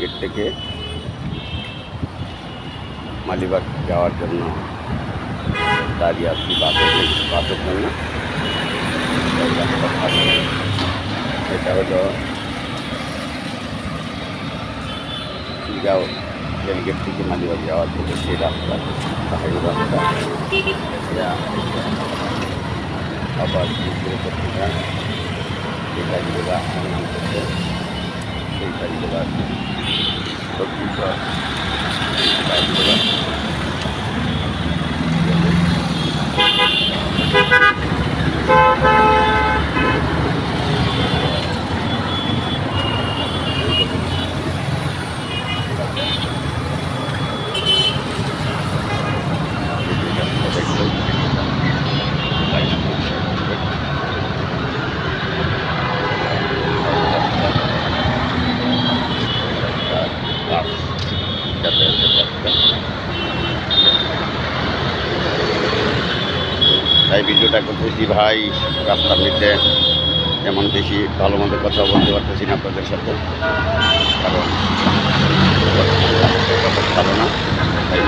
Rail gate থেকে মালিবাগ যাওয়ার জন্য দাঁড়িয়ে আছি বাসের জন্য। এটা হলো গাঁও রেলগেট থেকে মালিবাগ যাওয়ার জন্য সেই রাস্তা, পাহাড়ি রাস্তা। আবার পত্রিকা যে গাড়িগুলো নাম করছে সেই গাড়িগুলো আছে গাড়িগুলো। তাই ভিডিওটা করতেছি ভাই, রাস্তার মধ্যে যেমন বেশি ভালো মন্দ কথা বলতে পারতেছি না আপনাদের সাথে, কারণ ভালো না। তাই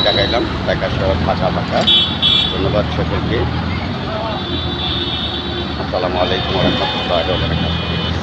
দেখাইলাম, দেখার সহ ফাঁকা ফাঁকা। ধন্যবাদ সকলকে। আসসালামু আলাইকুম ওয়া রাহমাতুল্লাহি ওয়া বারাকাতুহু।